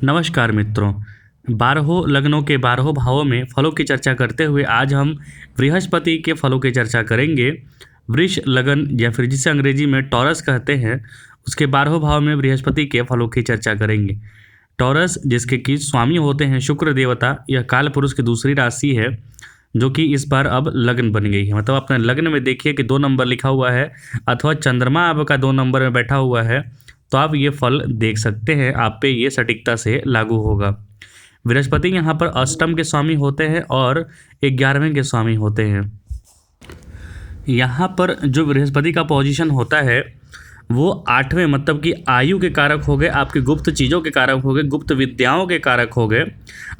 नमस्कार मित्रों। 12 लग्नों के 12 भावों में फलों की चर्चा करते हुए आज हम बृहस्पति के फलों की चर्चा करेंगे। वृष लगन या फिर जिसे अंग्रेजी में टॉरस कहते हैं, उसके 12 भाव में बृहस्पति के फलों की चर्चा करेंगे। टॉरस जिसके की स्वामी होते हैं शुक्र देवता, यह काल पुरुष की दूसरी राशि है जो कि इस बार अब लग्न बन गई है। मतलब अपने लग्न में देखिए कि 2 नंबर लिखा हुआ है अथवा चंद्रमा आपका 2 नंबर में बैठा हुआ है तो आप ये फल देख सकते हैं, आप पे ये सटीकता से लागू होगा। बृहस्पति यहाँ पर अष्टम के स्वामी होते हैं और 11वें के स्वामी होते हैं। यहाँ पर जो बृहस्पति का पोजीशन होता है वो 8वें, मतलब कि आयु के कारक हो गए, आपकी गुप्त चीज़ों के कारक हो गए, गुप्त विद्याओं के कारक हो गए,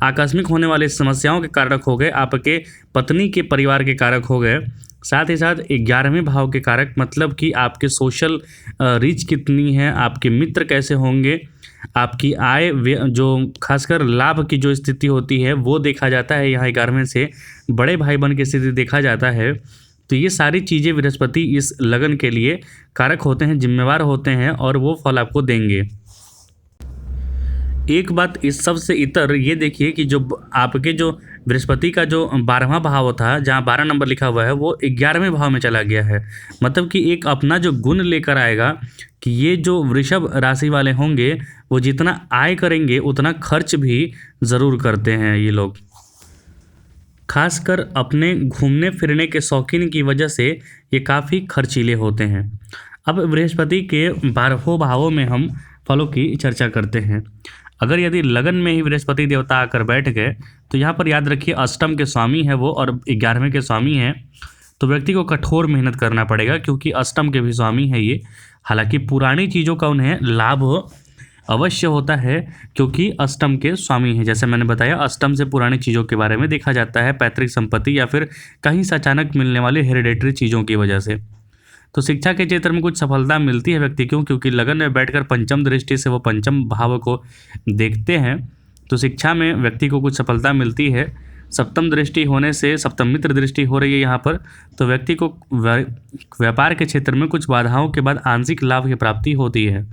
आकस्मिक होने वाली समस्याओं के कारक हो गए, आपके पत्नी के परिवार के कारक हो गए, साथ ही साथ 11वें भाव के कारक, मतलब कि आपके सोशल रीच कितनी है, आपके मित्र कैसे होंगे, आपकी आय जो खासकर लाभ की जो स्थिति होती है वो देखा जाता है। यहाँ 11वें से बड़े भाई बहन की स्थिति देखा जाता है। तो ये सारी चीज़ें बृहस्पति इस लगन के लिए कारक होते हैं, जिम्मेवार होते हैं और वो फल आपको देंगे। एक बात इस सब से इतर ये देखिए कि जो आपके जो बृहस्पति का जो 12वां भाव था, जहाँ 12 नंबर लिखा हुआ है, वो 11वें भाव में चला गया है। मतलब कि एक अपना जो गुण लेकर आएगा कि ये जो वृषभ राशि वाले होंगे वो जितना आय करेंगे उतना खर्च भी ज़रूर करते हैं। ये लोग खासकर अपने घूमने फिरने के शौकीन की वजह से ये काफ़ी खर्चीले होते हैं। अब बृहस्पति के 12 भावों में हम फलों की चर्चा करते हैं। अगर यदि लगन में ही बृहस्पति देवता आकर बैठ गए तो यहाँ पर याद रखिए अष्टम के स्वामी है वो और 11वें के स्वामी हैं, तो व्यक्ति को कठोर मेहनत करना पड़ेगा क्योंकि अष्टम के भी स्वामी है ये। हालांकि पुरानी चीज़ों का उन्हें लाभ अवश्य होता है क्योंकि अष्टम के स्वामी हैं। जैसे मैंने बताया, अष्टम से पुरानी चीज़ों के बारे में देखा जाता है, पैतृक संपत्ति या फिर कहीं से अचानक मिलने वाली हेरिडेटरी चीज़ों की वजह से। तो शिक्षा के क्षेत्र में कुछ सफलता मिलती है व्यक्ति को, क्योंकि लगन में बैठकर पंचम दृष्टि से वो पंचम भाव को देखते हैं, तो शिक्षा में व्यक्ति को कुछ सफलता मिलती है। सप्तम दृष्टि होने से सप्तम मित्र दृष्टि हो रही है यहाँ पर, तो व्यक्ति को व्यापार के क्षेत्र में कुछ बाधाओं के बाद आंशिक लाभ की प्राप्ति होती है।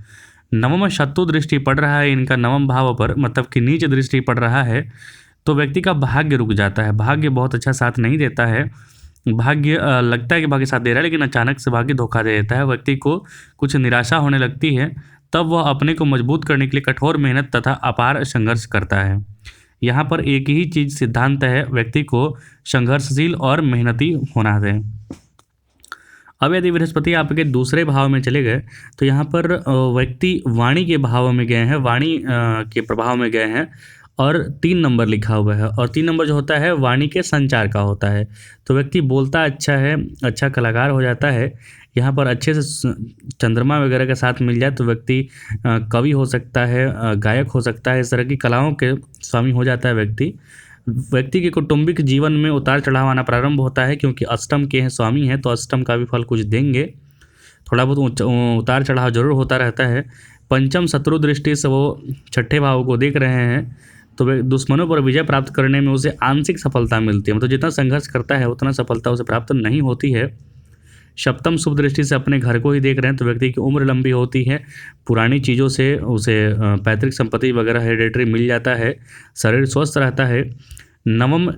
नवम शत्रु दृष्टि पड़ रहा है इनका नवम भाव पर, मतलब कि नीच दृष्टि पड़ रहा है, तो व्यक्ति का भाग्य रुक जाता है। भाग्य बहुत अच्छा साथ नहीं देता है। भाग्य लगता है कि भाग्य साथ दे रहा है, लेकिन अचानक से भाग्य धोखा दे देता है। व्यक्ति को कुछ निराशा होने लगती है, तब वह अपने को मजबूत करने के लिए कठोर मेहनत तथा अपार संघर्ष करता है। यहाँ पर एक ही चीज़ सिद्धांत है, व्यक्ति को संघर्षशील और मेहनती होना है। अब यदि बृहस्पति आपके दूसरे भाव में चले गए तो यहाँ पर व्यक्ति वाणी के भाव में गए हैं, वाणी के प्रभाव में गए हैं और 3 नंबर लिखा हुआ है, और 3 नंबर जो होता है वाणी के संचार का होता है। तो व्यक्ति बोलता अच्छा है, अच्छा कलाकार हो जाता है। यहाँ पर अच्छे से चंद्रमा वगैरह के साथ मिल जाए तो व्यक्ति कवि हो सकता है, गायक हो सकता है, इस तरह की कलाओं के स्वामी हो जाता है व्यक्ति। व्यक्ति के कौटुंबिक जीवन में उतार चढ़ाव आना प्रारंभ होता है क्योंकि अष्टम के हैं स्वामी हैं, तो अष्टम का भी फल कुछ देंगे। थोड़ा बहुत उतार चढ़ाव जरूर होता रहता है। पंचम शत्रु दृष्टि से वो 6ठे भाव को देख रहे हैं, तो वे दुश्मनों पर विजय प्राप्त करने में उसे आंशिक सफलता मिलती है। मतलब जितना संघर्ष करता है उतना सफलता उसे प्राप्त नहीं होती है। सप्तम शुभ दृष्टि से अपने घर को ही देख रहे हैं, तो व्यक्ति की उम्र लंबी होती है, पुरानी चीज़ों से उसे पैतृक संपत्ति वगैरह हेरिडेटरी मिल जाता है, शरीर स्वस्थ रहता है। नवम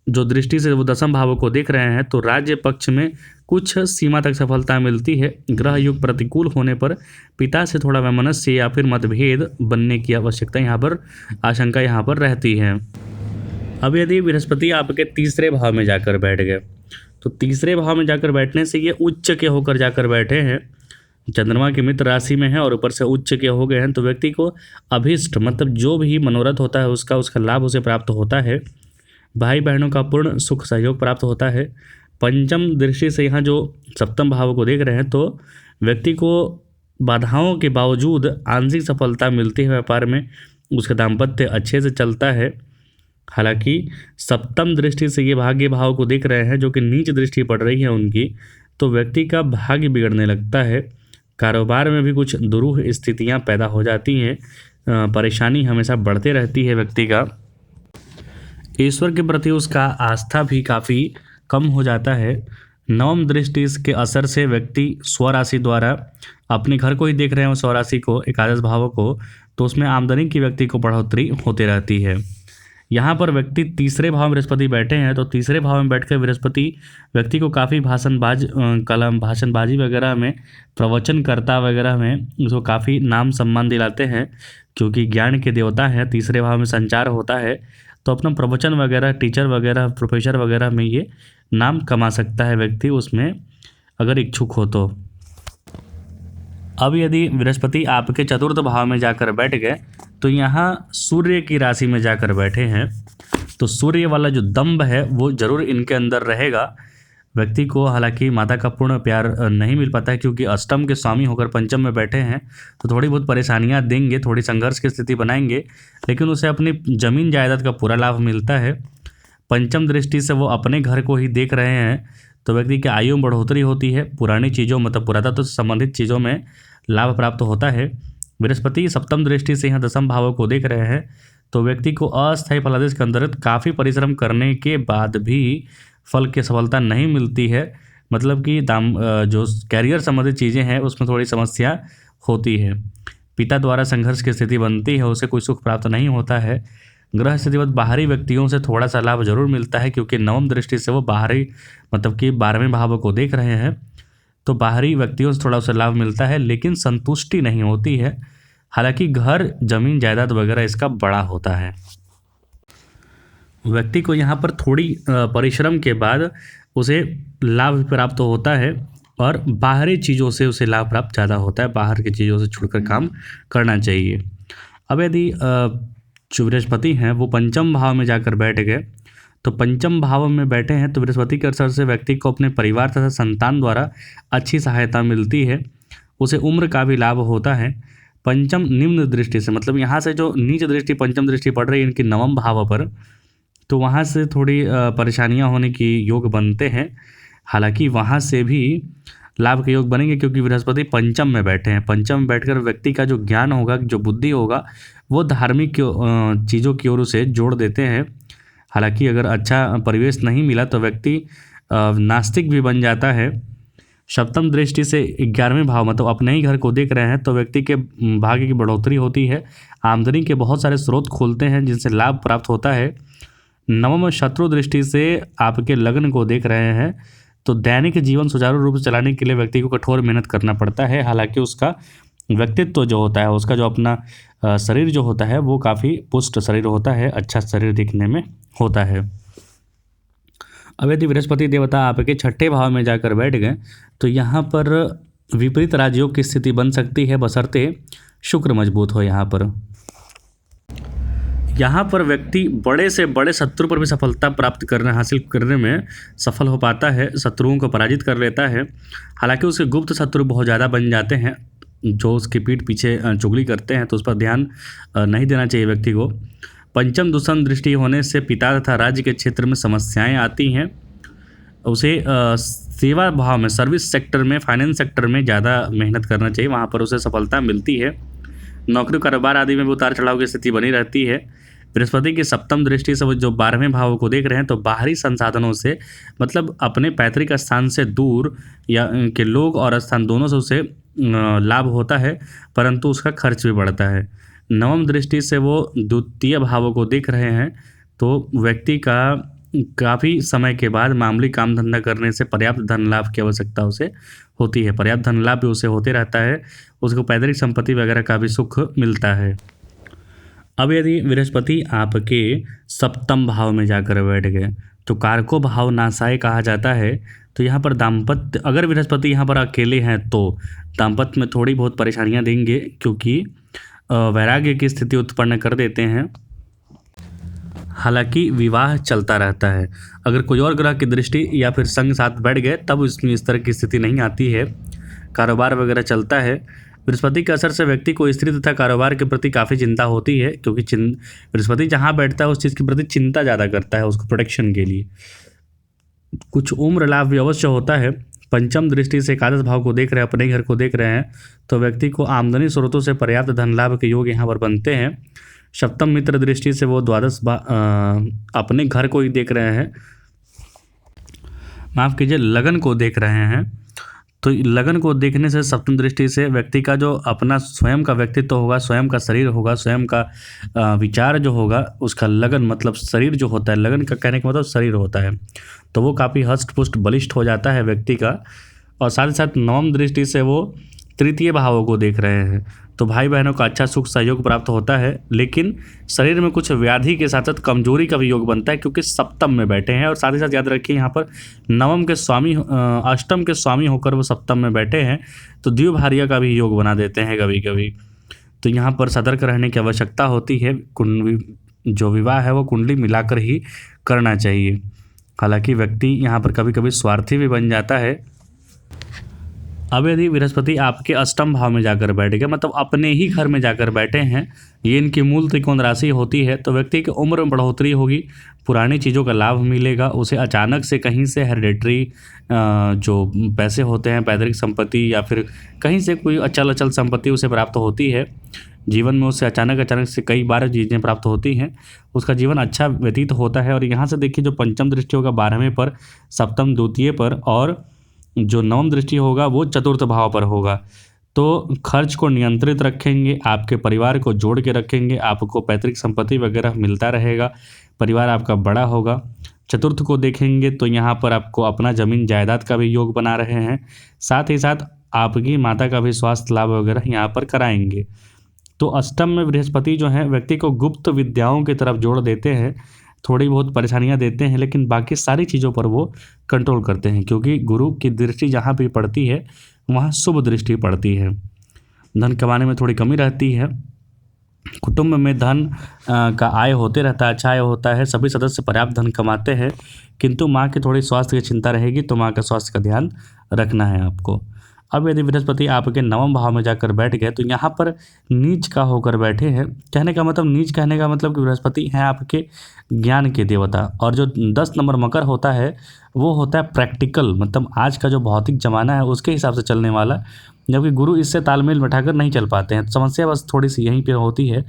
जो दृष्टि से वो 10वें भाव को देख रहे हैं, तो राज्य पक्ष में कुछ सीमा तक सफलता मिलती है। ग्रह युग प्रतिकूल होने पर पिता से थोड़ा वैमनस्य या फिर मतभेद बनने की आवश्यकता यहाँ पर, आशंका यहाँ पर रहती है। अब यदि बृहस्पति आपके तीसरे भाव में जाकर बैठ गए तो तीसरे भाव में जाकर बैठने से ये उच्च के होकर जाकर बैठे हैं, चंद्रमा के मित्र राशि में है और ऊपर से उच्च के हो गए हैं, तो व्यक्ति को अभीष्ट, मतलब जो भी मनोरथ होता है उसका लाभ उसे प्राप्त होता है। भाई बहनों का पूर्ण सुख सहयोग प्राप्त होता है। पंचम दृष्टि से यहाँ जो सप्तम भाव को देख रहे हैं, तो व्यक्ति को बाधाओं के बावजूद आंशिक सफलता मिलती है व्यापार में, उसका दाम्पत्य अच्छे से चलता है। हालांकि सप्तम दृष्टि से ये भाग्य भाव को देख रहे हैं जो कि नीच दृष्टि पड़ रही है उनकी, तो व्यक्ति का भाग्य बिगड़ने लगता है। कारोबार में भी कुछ दुरूह स्थितियां पैदा हो जाती हैं, परेशानी हमेशा बढ़ते रहती है। व्यक्ति का ईश्वर के प्रति उसका आस्था भी काफ़ी कम हो जाता है। नवम दृष्टि के असर से व्यक्ति स्वराशि द्वारा अपने घर को ही देख रहे हैं, स्वराशि को, एकादश भाव को, तो उसमें आमदनी की व्यक्ति को बढ़ोतरी होती रहती है। यहाँ पर व्यक्ति तीसरे भाव में बृहस्पति बैठे हैं, तो तीसरे भाव में बैठकर बृहस्पति व्यक्ति को काफ़ी भाषणबाजी वगैरह में, प्रवचनकर्ता वगैरह में उसको काफ़ी नाम सम्मान दिलाते हैं, क्योंकि ज्ञान के देवता है, तीसरे भाव में संचार होता है, तो अपना प्रवचन वगैरह, टीचर वगैरह, प्रोफेसर वगैरह में ये नाम कमा सकता है व्यक्ति, उसमें अगर इच्छुक हो तो। अब यदि बृहस्पति आपके चतुर्थ भाव में जाकर बैठ गए, तो यहाँ सूर्य की राशि में जाकर बैठे हैं, तो सूर्य वाला जो दंभ है वो जरूर इनके अंदर रहेगा। व्यक्ति को हालांकि माता का पूर्ण प्यार नहीं मिल पाता है, क्योंकि अष्टम के स्वामी होकर पंचम में बैठे हैं, तो थोड़ी बहुत परेशानियां देंगे, थोड़ी संघर्ष की स्थिति बनाएंगे, लेकिन उसे अपनी जमीन जायदाद का पूरा लाभ मिलता है। पंचम दृष्टि से वो अपने घर को ही देख रहे हैं, तो व्यक्ति की आयु में बढ़ोतरी होती है, पुरानी चीज़ों मतलब पुरातत्व से संबंधित चीज़ों में लाभ प्राप्त होता है। बृहस्पति सप्तम दृष्टि से यहाँ दशम भावों को देख रहे हैं, तो व्यक्ति को अस्थायी फलादेश के अंतर्गत काफ़ी परिश्रम करने के बाद भी फल की सफलता नहीं मिलती है, मतलब कि जो कैरियर संबंधित चीज़ें हैं उसमें थोड़ी समस्या होती है। पिता द्वारा संघर्ष की स्थिति बनती है, उसे कोई सुख प्राप्त नहीं होता है। ग्रह स्थितिवत बाहरी व्यक्तियों से थोड़ा सा लाभ जरूर मिलता है, क्योंकि नवम दृष्टि से वो बाहरी मतलब कि 12वें भाव को देख रहे हैं, तो बाहरी व्यक्तियों से थोड़ा उसे लाभ मिलता है, लेकिन संतुष्टि नहीं होती है। हालांकि घर, जमीन जायदाद वगैरह इसका बड़ा होता है। व्यक्ति को यहाँ पर थोड़ी परिश्रम के बाद उसे लाभ प्राप्त होता है, और बाहरी चीज़ों से उसे लाभ प्राप्त ज़्यादा होता है। बाहर की चीज़ों से छुड़कर काम करना चाहिए। अब यदि जो बृहस्पति हैं वो पंचम भाव में जाकर बैठ गए, तो पंचम भाव में बैठे हैं तो बृहस्पति के असर से व्यक्ति को अपने परिवार तथा संतान द्वारा अच्छी सहायता मिलती है, उसे उम्र का भी लाभ होता है। पंचम निम्न दृष्टि से, मतलब यहाँ से जो नीच दृष्टि पंचम दृष्टि पड़ रही है इनकी नवम भाव पर, तो वहाँ से थोड़ी परेशानियाँ होने की योग बनते हैं। हालांकि वहाँ से भी लाभ के योग बनेंगे, क्योंकि बृहस्पति पंचम में बैठे हैं। पंचम में बैठकर व्यक्ति का जो ज्ञान होगा, जो बुद्धि होगा, वो धार्मिक चीज़ों की ओर उसे जोड़ देते हैं। हालांकि अगर अच्छा परिवेश नहीं मिला तो व्यक्ति नास्तिक भी बन जाता है। सप्तम दृष्टि से 11वें भाव मतलब अपने ही घर को देख रहे हैं, तो व्यक्ति के भाग्य की बढ़ोतरी होती है, आमदनी के बहुत सारे स्रोत खोलते हैं जिनसे लाभ प्राप्त होता है। नवम शत्रु दृष्टि से आपके लग्न को देख रहे हैं, तो दैनिक जीवन सुचारू रूप से चलाने के लिए व्यक्ति को कठोर मेहनत करना पड़ता है। हालांकि उसका व्यक्तित्व जो होता है, उसका जो अपना शरीर जो होता है वो काफ़ी पुष्ट शरीर होता है, अच्छा शरीर दिखने में होता है। अब यदि बृहस्पति देवता आपके छठे भाव में जाकर बैठ गए, तो यहाँ पर विपरीत राजयोग की स्थिति बन सकती है, बशर्ते शुक्र मजबूत हो। यहाँ पर व्यक्ति बड़े से बड़े शत्रु पर भी सफलता प्राप्त हासिल करने में सफल हो पाता है, शत्रुओं को पराजित कर लेता है। हालांकि उसके गुप्त शत्रु बहुत ज़्यादा बन जाते हैं, जो उसकी पीठ पीछे चुगली करते हैं, तो उस पर ध्यान नहीं देना चाहिए व्यक्ति को। पंचम दूषण दृष्टि होने से पिता तथा राज्य के क्षेत्र में समस्याएं आती हैं। उसे सेवा भाव में, सर्विस सेक्टर में, फाइनेंस सेक्टर में ज़्यादा मेहनत करना चाहिए, वहाँ पर उसे सफलता मिलती है। नौकरी कारोबार आदि में भी उतार चढ़ाव की स्थिति बनी रहती है। बृहस्पति की सप्तम दृष्टि से वो जो 12वें भाव को देख रहे हैं, तो बाहरी संसाधनों से मतलब अपने पैतृक स्थान से दूर या के लोग और स्थान दोनों से उसे लाभ होता है, परंतु उसका खर्च भी बढ़ता है। नवम दृष्टि से वो द्वितीय भावों को देख रहे हैं, तो व्यक्ति का काफ़ी समय के बाद मामूली काम धंधा करने से पर्याप्त धन लाभ की आवश्यकता उसे होती है। पर्याप्त धन लाभ भी उसे होते रहता है, उसको पैतृक संपत्ति वगैरह का भी सुख मिलता है। अब यदि बृहस्पति आपके सप्तम भाव में जाकर बैठ गए, तो कारको भाव नाशाय कहा जाता है। तो यहाँ पर दाम्पत्य, अगर बृहस्पति यहाँ पर अकेले हैं तो दाम्पत्य में थोड़ी बहुत परेशानियाँ देंगे, क्योंकि वैराग्य की स्थिति उत्पन्न कर देते हैं। हालांकि विवाह चलता रहता है। अगर कोई और ग्रह की दृष्टि या फिर संग साथ बैठ गए तब इसमें इस तरह की स्थिति नहीं आती है, कारोबार वगैरह चलता है। बृहस्पति के असर से व्यक्ति को स्त्री तथा कारोबार के प्रति काफ़ी चिंता होती है, क्योंकि बृहस्पति जहाँ बैठता है उस चीज़ के प्रति चिंता ज़्यादा करता है, उसको प्रोटेक्शन के लिए। कुछ उम्र लाभ भी अवश्य होता है। पंचम दृष्टि से एकादश भाव को देख रहे हैं, अपने घर को देख रहे हैं, तो व्यक्ति को आमदनी स्रोतों से पर्याप्त धन लाभ के योग यहाँ पर बनते हैं। सप्तम मित्र दृष्टि से वो द्वादश अपने घर को ही देख रहे हैं, माफ़ कीजिए लगन को देख रहे हैं, तो लगन को देखने से सप्तम दृष्टि से व्यक्ति का जो अपना स्वयं का व्यक्तित्व होगा, स्वयं का शरीर होगा, स्वयं का विचार जो होगा, उसका लगन मतलब शरीर जो होता है, लगन का कहने का मतलब शरीर होता है, तो वो काफ़ी हष्ट पुष्ट बलिष्ठ हो जाता है व्यक्ति का। और साथ ही साथ नवम दृष्टि से वो तृतीय भावों को देख रहे हैं, तो भाई बहनों का अच्छा सुख सहयोग प्राप्त होता है, लेकिन शरीर में कुछ व्याधि के साथ साथ कमजोरी का भी योग बनता है, क्योंकि सप्तम में बैठे हैं। और साथ ही साथ याद रखिए यहाँ पर नवम के स्वामी अष्टम के स्वामी होकर वो सप्तम में बैठे हैं, तो द्विभार्य का भी योग बना देते हैं कभी कभी। तो यहाँ पर सतर्क रहने की आवश्यकता होती है। जो विवाह है वो कुंडली मिलाकर ही करना चाहिए। हालांकि व्यक्ति यहाँ पर कभी कभी स्वार्थी भी बन जाता है। अब यदि बृहस्पति आपके अष्टम भाव में जाकर बैठ गए, मतलब अपने ही घर में जाकर बैठे हैं, ये इनकी मूल त्रिकोण राशि होती है, तो व्यक्ति की उम्र में बढ़ोतरी होगी, पुरानी चीज़ों का लाभ मिलेगा, उसे अचानक से कहीं से हेरिडेटरी जो पैसे होते हैं, पैतृक संपत्ति या फिर कहीं से कोई अचल संपत्ति उसे प्राप्त होती है। जीवन में उससे अचानक से कई बार चीज़ें प्राप्त होती हैं, उसका जीवन अच्छा व्यतीत होता है। और यहाँ से देखिए जो पंचम दृष्टि होगा 12वें पर, सप्तम द्वितीय पर, और जो नवम दृष्टि होगा वो चतुर्थ भाव पर होगा, तो खर्च को नियंत्रित रखेंगे, आपके परिवार को जोड़ के रखेंगे, आपको पैतृक संपत्ति वगैरह मिलता रहेगा, परिवार आपका बड़ा होगा। चतुर्थ को देखेंगे तो यहाँ पर आपको अपना जमीन जायदाद का भी योग बना रहे हैं, साथ ही साथ आपकी माता का भी स्वास्थ्य लाभ वगैरह यहाँ पर कराएंगे। तो अष्टम में बृहस्पति जो है व्यक्ति को गुप्त विद्याओं की तरफ जोड़ देते हैं, थोड़ी बहुत परेशानियां देते हैं, लेकिन बाकी सारी चीज़ों पर वो कंट्रोल करते हैं, क्योंकि गुरु की दृष्टि जहाँ भी पड़ती है वहाँ शुभ दृष्टि पड़ती है। धन कमाने में थोड़ी कमी रहती है, कुटुंब में धन का आय होते रहता है, अच्छा आय होता है, सभी सदस्य पर्याप्त धन कमाते हैं, किंतु माँ की थोड़ी स्वास्थ्य की चिंता रहेगी, तो माँ का स्वास्थ्य का ध्यान रखना है आपको। अब यदि बृहस्पति आपके नवम भाव में जाकर बैठ गए, तो यहाँ पर नीच का होकर बैठे हैं। कहने का मतलब नीच कहने का मतलब कि बृहस्पति हैं आपके ज्ञान के देवता, और जो 10 नंबर मकर होता है वो होता है प्रैक्टिकल, मतलब आज का जो भौतिक ज़माना है उसके हिसाब से चलने वाला, जबकि गुरु इससे तालमेल बैठाकर नहीं चल पाते हैं। समस्या बस थोड़ी सी यहीं पर होती है,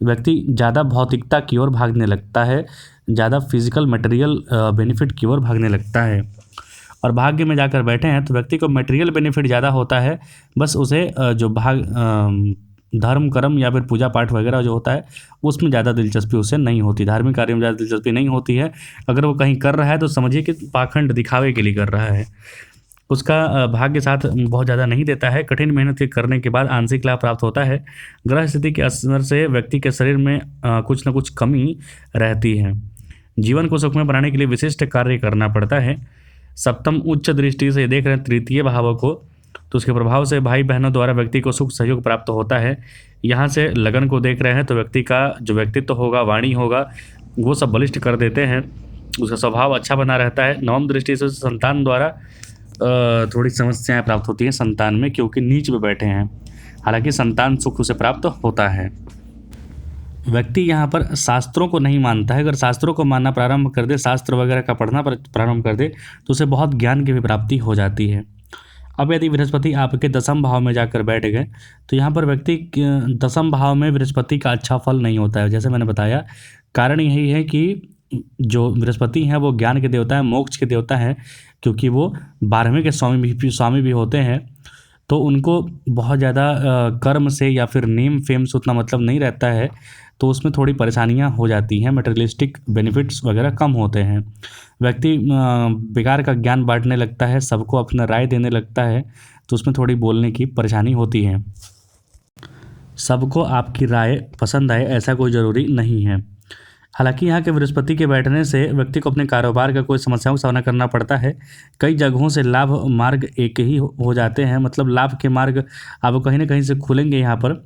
व्यक्ति ज़्यादा भौतिकता की ओर भागने लगता है, ज़्यादा फिजिकल मटेरियल बेनिफिट की ओर भागने लगता है। और भाग्य में जाकर बैठे हैं तो व्यक्ति को मटेरियल बेनिफिट ज़्यादा होता है, बस उसे जो धर्म कर्म या फिर पूजा पाठ वगैरह जो होता है उसमें ज़्यादा दिलचस्पी उसे नहीं होती, धार्मिक कार्य में ज़्यादा दिलचस्पी नहीं होती है। अगर वो कहीं कर रहा है तो समझिए कि पाखंड दिखावे के लिए कर रहा है, उसका भाग्य साथ बहुत ज़्यादा नहीं देता है। कठिन मेहनत के करने के बाद आंशिक लाभ प्राप्त होता है। ग्रह स्थिति के असर से व्यक्ति के शरीर में कुछ न कुछ कमी रहती है। जीवन को सुखमय बनाने के लिए विशिष्ट कार्य करना पड़ता है। सप्तम उच्च दृष्टि से देख रहे हैं तृतीय भाव को, तो उसके प्रभाव से भाई बहनों द्वारा व्यक्ति को सुख सहयोग प्राप्त होता है। यहाँ से लगन को देख रहे हैं तो व्यक्ति का जो व्यक्तित्व होगा, वाणी होगा, वो सब बलिष्ठ कर देते हैं, उसका स्वभाव अच्छा बना रहता है। नवम दृष्टि से संतान द्वारा थोड़ी समस्याएं प्राप्त होती हैं संतान में, क्योंकि नीच में बैठे हैं, हालांकि संतान सुख उसे प्राप्त होता है। व्यक्ति यहाँ पर शास्त्रों को नहीं मानता है, अगर शास्त्रों को मानना प्रारंभ कर दे, शास्त्र वगैरह का पढ़ना प्रारंभ कर दे, तो उसे बहुत ज्ञान की भी प्राप्ति हो जाती है। अब यदि बृहस्पति आपके दसम भाव में जाकर बैठ गए, तो यहाँ पर व्यक्ति दसम भाव में बृहस्पति का अच्छा फल नहीं होता है। जैसे मैंने बताया, कारण यही है कि जो बृहस्पति हैं वो ज्ञान के देवता हैं, मोक्ष के देवता हैं, क्योंकि वो 12वें के स्वामी भी होते हैं, तो उनको बहुत ज़्यादा कर्म से या फिर नेम फेम से उतना मतलब नहीं रहता है, तो उसमें थोड़ी परेशानियां हो जाती हैं, मटेरियलिस्टिक बेनिफिट्स वगैरह कम होते हैं। व्यक्ति बेकार का ज्ञान बांटने लगता है, सबको अपना राय देने लगता है, तो उसमें थोड़ी बोलने की परेशानी होती है। सबको आपकी राय पसंद आए ऐसा कोई ज़रूरी नहीं है। हालांकि यहाँ के बृहस्पति के बैठने से व्यक्ति को अपने कारोबार का कोई समस्याओं का सामना करना पड़ता है। कई जगहों से लाभ मार्ग एक ही हो जाते हैं, मतलब लाभ के मार्ग आपको कहीं ना कहीं से खुलेंगे। यहाँ पर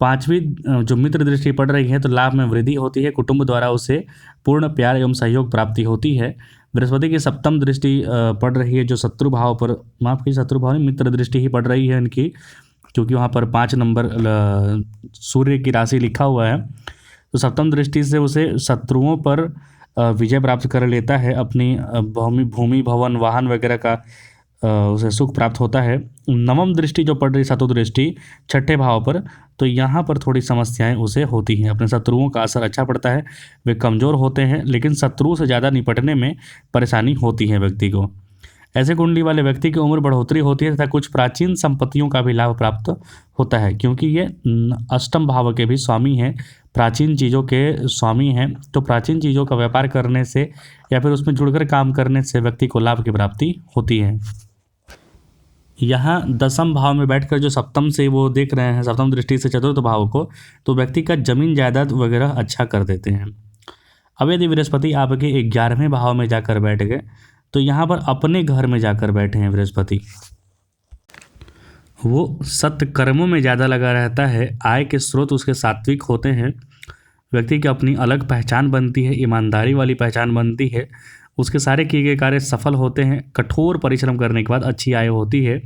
5वीं जो मित्र दृष्टि पड़ रही है तो लाभ में वृद्धि होती है, कुटुंब द्वारा उसे पूर्ण प्यार एवं सहयोग प्राप्ति होती है। बृहस्पति की सप्तम दृष्टि पड़ रही है जो शत्रु भाव पर, माफ कीजिए शत्रु भाव नहीं, मित्र दृष्टि ही पड़ रही है इनकी, क्योंकि वहाँ पर 5 नंबर सूर्य की राशि लिखा हुआ है। तो सप्तम दृष्टि से उसे शत्रुओं पर विजय प्राप्त कर लेता है, अपनी भूमि भवन वाहन वगैरह का उसे सुख प्राप्त होता है। नवम दृष्टि जो पड़ रही शत्रु दृष्टि 6ठे भाव पर, तो यहाँ पर थोड़ी समस्याएं उसे होती हैं। अपने शत्रुओं का असर अच्छा पड़ता है, वे कमज़ोर होते हैं, लेकिन शत्रु से ज़्यादा निपटने में परेशानी होती है व्यक्ति को। ऐसे कुंडली वाले व्यक्ति की उम्र बढ़ोतरी होती है तथा कुछ प्राचीन संपत्तियों का भी लाभ प्राप्त होता है, क्योंकि ये अष्टम भाव के भी स्वामी हैं, प्राचीन चीज़ों के स्वामी हैं। तो प्राचीन चीज़ों का व्यापार करने से या फिर उसमें जुड़कर काम करने से व्यक्ति को लाभ की प्राप्ति होती है। यहाँ दसम भाव में बैठकर जो सप्तम से वो देख रहे हैं, सप्तम दृष्टि से चतुर्थ भाव को, तो व्यक्ति का जमीन जायदाद वगैरह अच्छा कर देते हैं। अब यदि बृहस्पति आपके 11वें भाव में जाकर बैठ गए तो यहाँ पर अपने घर में जाकर बैठे हैं बृहस्पति, वो सत्कर्मों में ज़्यादा लगा रहता है, आय के स्रोत उसके सात्विक होते हैं, व्यक्ति की अपनी अलग पहचान बनती है, ईमानदारी वाली पहचान बनती है, उसके सारे किए गए कार्य सफल होते हैं, कठोर परिश्रम करने के बाद अच्छी आय होती है,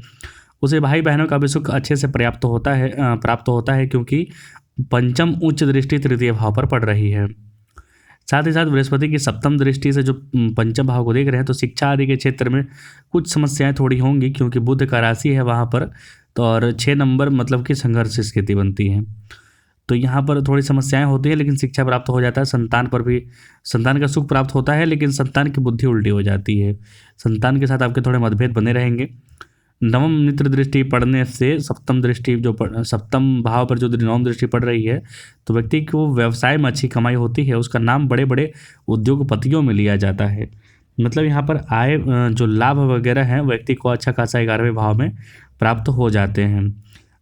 उसे भाई बहनों का भी सुख अच्छे से प्राप्त होता है क्योंकि पंचम उच्च दृष्टि तृतीय भाव पर पड़ रही है। साथ ही साथ बृहस्पति की सप्तम दृष्टि से जो पंचम भाव को देख रहे हैं तो शिक्षा आदि के क्षेत्र में कुछ समस्याएं थोड़ी होंगी, क्योंकि बुध का राशि है वहाँ पर, तो और 6 नंबर मतलब कि संघर्ष स्थिति बनती है, तो यहाँ पर थोड़ी समस्याएं होती है, लेकिन शिक्षा प्राप्त हो जाता है। संतान पर भी, संतान का सुख प्राप्त होता है, लेकिन संतान की बुद्धि उल्टी हो जाती है, संतान के साथ आपके थोड़े मतभेद बने रहेंगे। नवम नेत्र दृष्टि पड़ने से सप्तम भाव पर जो नवम दृष्टि पड़ रही है तो व्यक्ति को व्यवसाय में अच्छी कमाई होती है, उसका नाम बड़े बड़े उद्योगपतियों में लिया जाता है। मतलब यहाँ पर आय जो लाभ वगैरह हैं व्यक्ति को अच्छा खासा 11वें भाव में प्राप्त हो जाते हैं,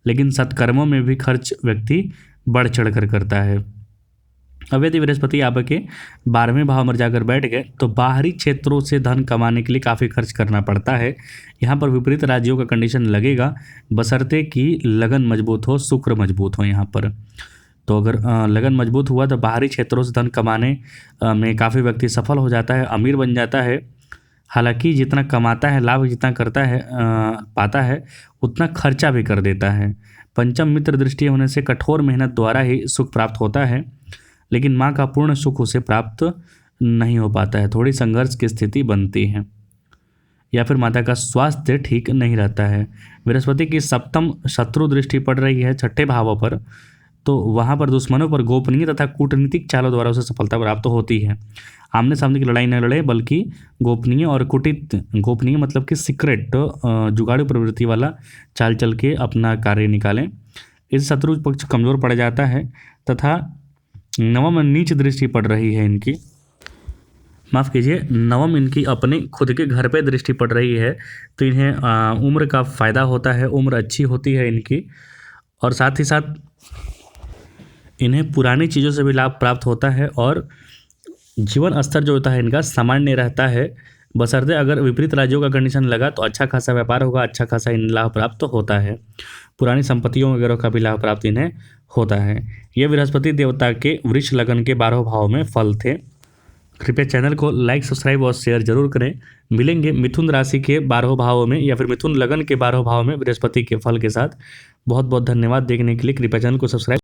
लेकिन सत्कर्मों में भी खर्च व्यक्ति बढ़ चढ़ कर करता है। अब यदि बृहस्पति आपके 12वें भाव में जाकर बैठ गए तो बाहरी क्षेत्रों से धन कमाने के लिए काफ़ी खर्च करना पड़ता है। यहाँ पर विपरीत राज्यों का कंडीशन लगेगा, बशर्ते कि लगन मजबूत हो, शुक्र मजबूत हो। यहाँ पर तो अगर लगन मजबूत हुआ तो बाहरी क्षेत्रों से धन कमाने में काफ़ी व्यक्ति सफल हो जाता है, अमीर बन जाता है। हालांकि जितना कमाता है, लाभ जितना करता है पाता है, उतना खर्चा भी कर देता है। पंचम मित्र दृष्टि होने से कठोर मेहनत द्वारा ही सुख प्राप्त होता है, लेकिन माँ का पूर्ण सुख उसे प्राप्त नहीं हो पाता है, थोड़ी संघर्ष की स्थिति बनती है, या फिर माता का स्वास्थ्य ठीक नहीं रहता है। बृहस्पति की सप्तम शत्रु दृष्टि पड़ रही है 6ठे भावों पर, तो वहाँ पर दुश्मनों पर गोपनीय तथा कूटनीतिक चालों द्वारा उसे सफलता प्राप्त होती है। आमने सामने की लड़ाई न लड़े, बल्कि गोपनीय और गोपनीय मतलब कि सीक्रेट जुगाड़ू प्रवृत्ति वाला चाल चल के अपना कार्य निकालें। इस शत्रु पक्ष कमज़ोर पड़ जाता है तथा नवम नीच दृष्टि पड़ रही है इनकी, माफ़ कीजिए, नवम इनकी अपने खुद के घर पे दृष्टि पड़ रही है, तो इन्हें उम्र का फ़ायदा होता है, उम्र अच्छी होती है इनकी, और साथ ही साथ इन्हें पुरानी चीज़ों से भी लाभ प्राप्त होता है और जीवन स्तर जो होता है इनका सामान्य रहता है। बशर्ते अगर विपरीत राज्यों का कंडीशन लगा तो अच्छा खासा व्यापार होगा, अच्छा खासा इन्हें लाभ प्राप्त होता है, पुरानी संपत्तियों वगैरह का भी लाभ प्राप्त इन्हें होता है। ये बृहस्पति देवता के वृष लगन के 12 भाव में फल थे। कृपया चैनल को लाइक, सब्सक्राइब और शेयर जरूर करें। मिलेंगे मिथुन राशि के 12 भावों में या फिर मिथुन लगन के 12 भाव में बृहस्पति के फल के साथ। बहुत बहुत धन्यवाद देखने के लिए। कृपया चैनल को सब्सक्राइब